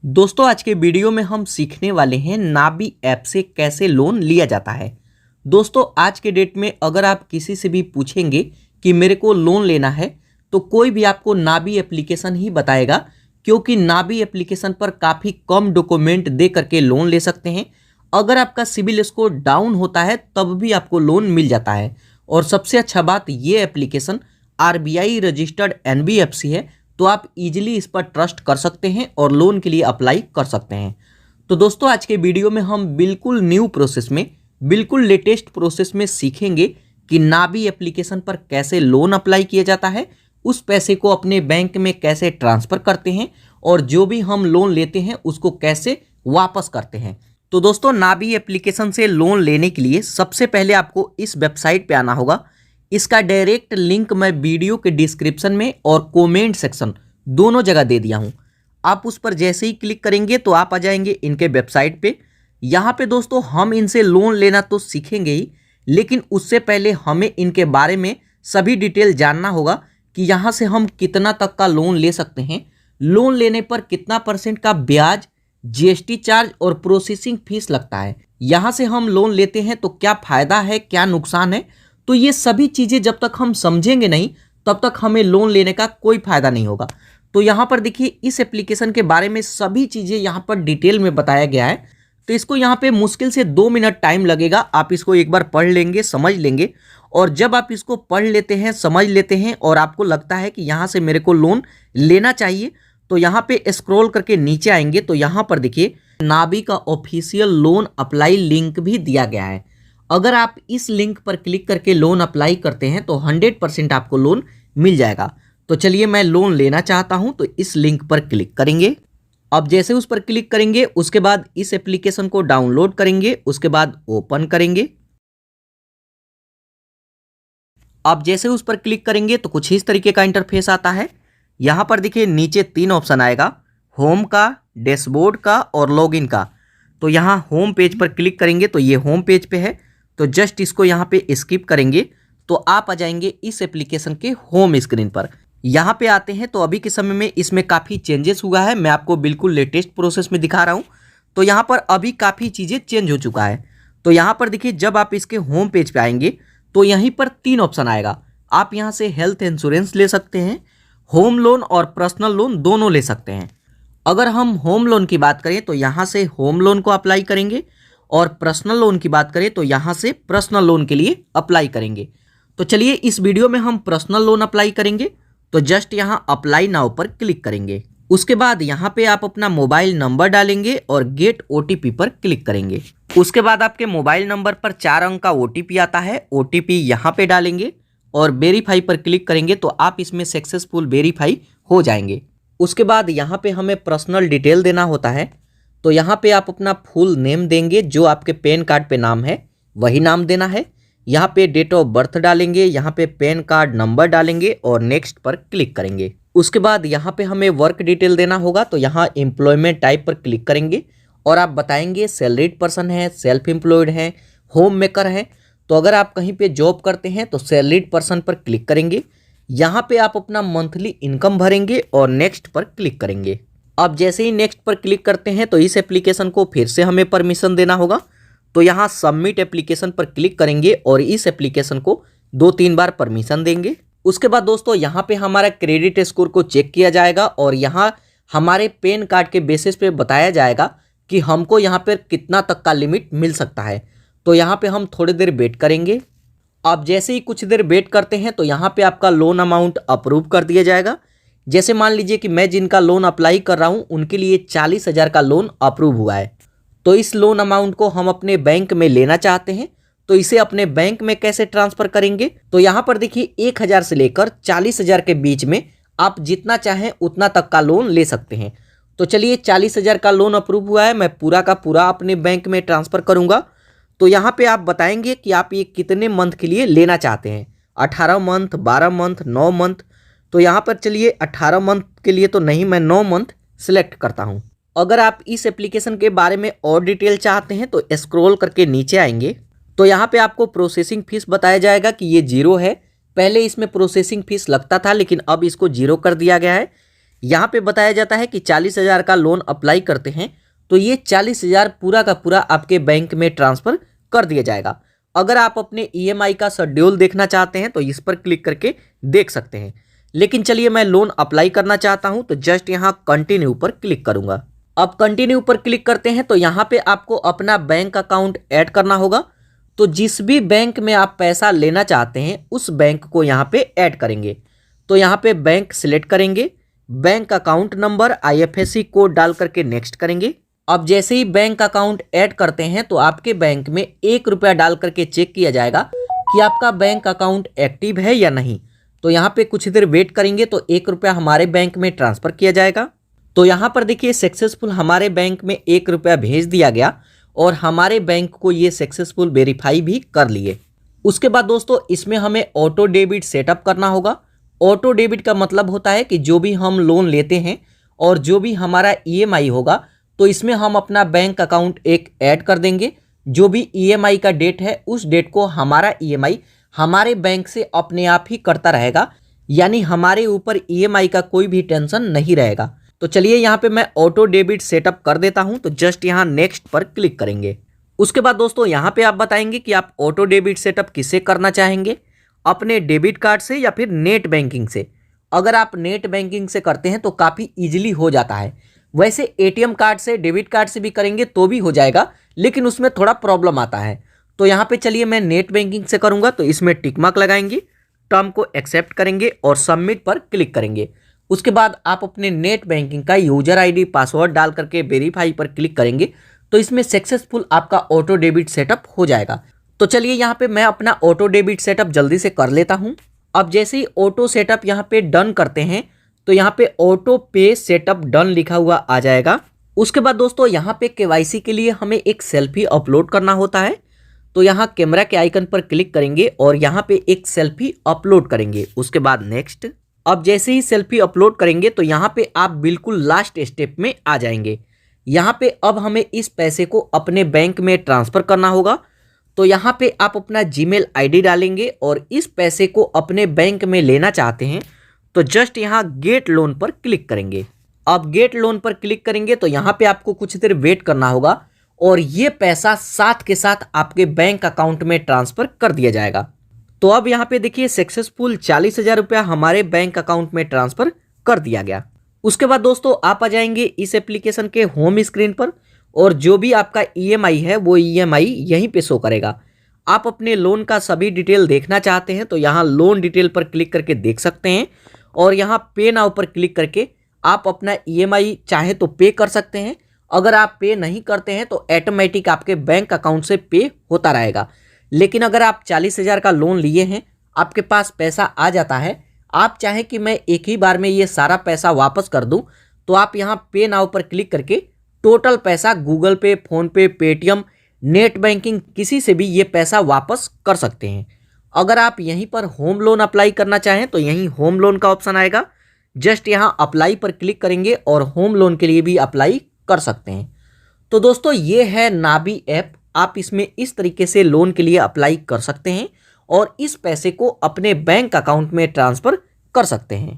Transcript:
दोस्तों आज के वीडियो में हम सीखने वाले हैं नाबी ऐप से कैसे लोन लिया जाता है। दोस्तों आज के डेट में अगर आप किसी से भी पूछेंगे कि मेरे को लोन लेना है तो कोई भी आपको नाबी एप्लीकेशन ही बताएगा, क्योंकि नाबी एप्लीकेशन पर काफ़ी कम डॉक्यूमेंट दे करके लोन ले सकते हैं। अगर आपका सिबिल स्कोर डाउन होता है तब भी आपको लोन मिल जाता है। और सबसे अच्छा बात, ये एप्लीकेशन आरबीआई रजिस्टर्ड एनबीएफसी है, तो आप इजीली इस पर ट्रस्ट कर सकते हैं और लोन के लिए अप्लाई कर सकते हैं। तो दोस्तों आज के वीडियो में हम बिल्कुल न्यू प्रोसेस में, बिल्कुल लेटेस्ट प्रोसेस में सीखेंगे कि नाबी एप्लीकेशन पर कैसे लोन अप्लाई किया जाता है, उस पैसे को अपने बैंक में कैसे ट्रांसफ़र करते हैं और जो भी हम लोन लेते हैं उसको कैसे वापस करते हैं। तो दोस्तों नाबी एप्लीकेशन से लोन लेने के लिए सबसे पहले आपको इस वेबसाइट पे आना होगा। इसका डायरेक्ट लिंक मैं वीडियो के डिस्क्रिप्शन में और कमेंट सेक्शन दोनों जगह दे दिया हूँ। आप उस पर जैसे ही क्लिक करेंगे तो आप आ जाएंगे इनके वेबसाइट पे। यहाँ पे दोस्तों हम इनसे लोन लेना तो सीखेंगे ही, लेकिन उससे पहले हमें इनके बारे में सभी डिटेल जानना होगा कि यहाँ से हम कितना तक का लोन ले सकते हैं, लोन लेने पर कितना % का ब्याज, जीएसटी चार्ज और प्रोसेसिंग फीस लगता है, यहाँ से हम लोन लेते हैं तो क्या फ़ायदा है, क्या नुकसान है। तो ये सभी चीज़ें जब तक हम समझेंगे नहीं तब तक हमें लोन लेने का कोई फ़ायदा नहीं होगा। तो यहाँ पर देखिए इस एप्लीकेशन के बारे में सभी चीज़ें यहाँ पर डिटेल में बताया गया है। तो इसको यहाँ पे मुश्किल से 2 मिनट टाइम लगेगा। आप इसको एक बार पढ़ लेंगे, समझ लेंगे, और जब आप इसको पढ़ लेते हैं, समझ लेते हैं और आपको लगता है कि यहाँ से मेरे को लोन लेना चाहिए, तो यहाँ पे स्क्रॉल करके नीचे आएंगे तो यहाँ पर देखिए नाबी का ऑफिशियल लोन अप्लाई लिंक भी दिया गया है। अगर आप इस लिंक पर क्लिक करके लोन अप्लाई करते हैं तो 100% आपको लोन मिल जाएगा। तो चलिए मैं लोन लेना चाहता हूं तो इस लिंक पर क्लिक करेंगे। अब जैसे उस पर क्लिक करेंगे उसके बाद इस एप्लीकेशन को डाउनलोड करेंगे, उसके बाद ओपन करेंगे। अब जैसे उस पर क्लिक करेंगे तो कुछ इस तरीके का इंटरफेस आता है। यहाँ पर देखिए नीचे 3 ऑप्शन आएगा, होम का, डैशबोर्ड का और लॉगिन का। तो यहाँ होम पेज पर क्लिक करेंगे तो ये होम पेज पे है, तो जस्ट इसको यहाँ पे स्किप करेंगे तो आप आ जाएंगे इस एप्लीकेशन के होम स्क्रीन पर। यहाँ पे आते हैं तो अभी के समय में इसमें काफ़ी चेंजेस हुआ है। मैं आपको बिल्कुल लेटेस्ट प्रोसेस में दिखा रहा हूँ। तो यहाँ पर अभी काफ़ी चीज़ें चेंज हो चुका है। तो यहाँ पर देखिए जब आप इसके होम पेज पे आएंगे तो यहीं पर 3 ऑप्शन आएगा। आप यहाँ से हेल्थ इंश्योरेंस ले सकते हैं, होम लोन और पर्सनल लोन दोनों ले सकते हैं। अगर हम होम लोन की बात करें तो यहाँ से होम लोन को अप्लाई करेंगे और पर्सनल लोन की बात करें तो यहाँ से पर्सनल लोन के लिए अप्लाई करेंगे। तो चलिए इस वीडियो में हम पर्सनल लोन अप्लाई करेंगे। तो जस्ट यहाँ अप्लाई नाउ पर क्लिक करेंगे। उसके बाद यहाँ पे आप अपना मोबाइल नंबर डालेंगे और गेट ओटीपी पर क्लिक करेंगे। उसके बाद आपके मोबाइल नंबर पर 4 अंक का ओटीपी आता है, ओटीपी यहाँ पे डालेंगे और वेरीफाई पर क्लिक करेंगे तो आप इसमें सक्सेसफुल वेरीफाई हो जाएंगे। उसके बाद यहाँ पे हमें पर्सनल डिटेल देना होता है। तो यहाँ पे आप अपना फुल नेम देंगे, जो आपके पैन कार्ड पे नाम है वही नाम देना है। यहाँ पे डेट ऑफ बर्थ डालेंगे, यहाँ पे पैन कार्ड नंबर डालेंगे और नेक्स्ट पर क्लिक करेंगे। उसके बाद यहाँ पे हमें वर्क डिटेल देना होगा। तो यहाँ एम्प्लॉयमेंट टाइप पर क्लिक करेंगे और आप बताएंगे सैलरीड पर्सन है, सेल्फ एम्प्लॉयड है, होम मेकर है। तो अगर आप कहीं पे जॉब करते हैं तो सैलरीड पर्सन पर क्लिक करेंगे। यहाँ पे आप अपना मंथली इनकम भरेंगे और नेक्स्ट पर क्लिक करेंगे। अब जैसे ही नेक्स्ट पर क्लिक करते हैं तो इस एप्लीकेशन को फिर से हमें परमिशन देना होगा। तो यहाँ सबमिट एप्लीकेशन पर क्लिक करेंगे और इस एप्लीकेशन को 2-3 बार परमिशन देंगे। उसके बाद दोस्तों यहाँ पे हमारा क्रेडिट स्कोर को चेक किया जाएगा और यहाँ हमारे पैन कार्ड के बेसिस पे बताया जाएगा कि हमको यहाँ पर कितना तक का लिमिट मिल सकता है। तो यहाँ पे हम थोड़ी देर वेट करेंगे। अब जैसे ही कुछ देर वेट करते हैं तो यहाँ पे आपका लोन अमाउंट अप्रूव कर दिया जाएगा। जैसे मान लीजिए कि मैं जिनका लोन अप्लाई कर रहा हूँ उनके लिए 40,000 का लोन अप्रूव हुआ है। तो इस लोन अमाउंट को हम अपने बैंक में लेना चाहते हैं, तो इसे अपने बैंक में कैसे ट्रांसफ़र करेंगे। तो यहाँ पर देखिए 1,000 से लेकर 40,000 के बीच में आप जितना चाहें उतना तक का लोन ले सकते हैं। तो चलिए 40,000 का लोन अप्रूव हुआ है, मैं पूरा का पूरा अपने बैंक में ट्रांसफ़र करूँगा। तो यहाँ पे आप बताएंगे कि आप ये कितने मंथ के लिए लेना चाहते हैं, 18 मंथ, 12 मंथ, 9 मंथ। तो यहाँ पर चलिए 18 मंथ के लिए तो नहीं, मैं 9 मंथ सिलेक्ट करता हूँ। अगर आप इस एप्लीकेशन के बारे में और डिटेल चाहते हैं तो स्क्रॉल करके नीचे आएंगे तो यहाँ पे आपको प्रोसेसिंग फीस बताया जाएगा कि ये 0 है। पहले इसमें प्रोसेसिंग फीस लगता था लेकिन अब इसको 0 कर दिया गया है। यहाँ पे बताया जाता है कि 40,000 का लोन अप्लाई करते हैं तो ये 40,000 पूरा का पूरा आपके बैंक में ट्रांसफ़र कर दिया जाएगा। अगर आप अपने ईएमआई का शेड्यूल देखना चाहते हैं तो इस पर क्लिक करके देख सकते हैं। लेकिन चलिए मैं लोन अप्लाई करना चाहता हूं तो जस्ट यहां कंटिन्यू पर क्लिक करूंगा। अब कंटिन्यू पर क्लिक करते हैं तो यहां पे आपको अपना बैंक अकाउंट ऐड करना होगा। तो जिस भी बैंक में आप पैसा लेना चाहते हैं उस बैंक को यहाँ पे ऐड करेंगे। तो यहाँ पे बैंक सिलेक्ट करेंगे, bank account number IFSC code डाल करके नेक्स्ट करेंगे। अब जैसे ही बैंक अकाउंट ऐड करते हैं तो आपके बैंक में 1 रुपया डाल करके चेक किया जाएगा कि आपका बैंक अकाउंट एक्टिव है या नहीं। तो यहाँ पे कुछ देर वेट करेंगे तो 1 रुपया हमारे बैंक में ट्रांसफ़र किया जाएगा। तो यहाँ पर देखिए सक्सेसफुल हमारे बैंक में 1 रुपया भेज दिया गया और हमारे बैंक को ये सक्सेसफुल वेरीफाई भी कर लिए। उसके बाद दोस्तों इसमें हमें ऑटो डेबिट सेटअप करना होगा। ऑटो डेबिट का मतलब होता है कि जो भी हम लोन लेते हैं और जो भी हमारा EMI होगा तो इसमें हम अपना बैंक अकाउंट एक ऐड कर देंगे। जो भी EMI का डेट है उस डेट को हमारा EMI हमारे बैंक से अपने आप ही करता रहेगा, यानी हमारे ऊपर EMI का कोई भी टेंशन नहीं रहेगा। तो चलिए यहाँ पे मैं ऑटो डेबिट सेटअप कर देता हूँ। तो जस्ट यहाँ नेक्स्ट पर क्लिक करेंगे। उसके बाद दोस्तों यहाँ पे आप बताएंगे कि आप ऑटो डेबिट सेटअप किससे करना चाहेंगे, अपने डेबिट कार्ड से या फिर नेट बैंकिंग से। अगर आप नेट बैंकिंग से करते हैं तो काफ़ी ईजिली हो जाता है। वैसे ATM कार्ड से डेबिट कार्ड से भी करेंगे तो भी हो जाएगा, लेकिन उसमें थोड़ा प्रॉब्लम आता है। तो यहाँ पे चलिए मैं नेट बैंकिंग से करूँगा। तो इसमें टिक मार्क लगाएंगे, टर्म को एक्सेप्ट करेंगे और सबमिट पर क्लिक करेंगे। उसके बाद आप अपने नेट बैंकिंग का यूजर ID पासवर्ड डाल करके वेरीफाई पर क्लिक करेंगे तो इसमें सक्सेसफुल आपका ऑटो डेबिट सेटअप हो जाएगा। तो चलिए यहाँ पे मैं अपना ऑटो डेबिट सेटअप जल्दी से कर लेता हूँ। अब जैसे ही ऑटो सेटअप यहाँ पे डन करते हैं तो यहाँ पे ऑटो पे सेटअप डन लिखा हुआ आ जाएगा। उसके बाद दोस्तों यहाँ पे KYC के लिए हमें एक सेल्फी अपलोड करना होता है। तो यहाँ कैमरा के आइकन पर क्लिक करेंगे और यहाँ पे एक सेल्फी अपलोड करेंगे। उसके बाद नेक्स्ट। अब जैसे ही सेल्फी अपलोड करेंगे तो यहाँ पे आप बिल्कुल लास्ट स्टेप में आ जाएंगे। यहाँ पे अब हमें इस पैसे को अपने बैंक में ट्रांसफ़र करना होगा। तो यहाँ पे आप अपना Gmail ID डालेंगे और इस पैसे को अपने बैंक में लेना चाहते हैं तो जस्ट यहाँ गेट लोन पर क्लिक करेंगे। अब गेट लोन पर क्लिक करेंगे तो यहाँ पे आपको कुछ देर वेट करना होगा और ये पैसा साथ के साथ आपके बैंक अकाउंट में ट्रांसफ़र कर दिया जाएगा। तो अब यहाँ पे देखिए सक्सेसफुल 40,000 रुपया हमारे बैंक अकाउंट में ट्रांसफ़र कर दिया गया। उसके बाद दोस्तों आप आ जाएंगे इस एप्लीकेशन के होम स्क्रीन पर और जो भी आपका EMI है वो EMI यहीं पे शो करेगा। आप अपने लोन का सभी डिटेल देखना चाहते हैं तो यहाँ लोन डिटेल पर क्लिक करके देख सकते हैं और यहाँ पे नाउ पर क्लिक करके आप अपना EMI चाहे तो पे कर सकते हैं। अगर आप पे नहीं करते हैं तो ऑटोमेटिक आपके बैंक अकाउंट से पे होता रहेगा। लेकिन अगर आप 40,000 का लोन लिए हैं, आपके पास पैसा आ जाता है, आप चाहें कि मैं एक ही बार में ये सारा पैसा वापस कर दूं, तो आप यहाँ पे नाउ पर क्लिक करके टोटल पैसा गूगल पे, फ़ोनपे, पेटीएम, नेट बैंकिंग किसी से भी ये पैसा वापस कर सकते हैं। अगर आप यहीं पर होम लोन अप्लाई करना चाहें तो यहीं होम लोन का ऑप्शन आएगा। जस्ट यहाँ अप्लाई पर क्लिक करेंगे और होम लोन के लिए भी अप्लाई कर सकते हैं। तो दोस्तों ये है नाबी ऐप। आप इसमें इस तरीके से लोन के लिए अप्लाई कर सकते हैं और इस पैसे को अपने बैंक अकाउंट में ट्रांसफ़र कर सकते हैं।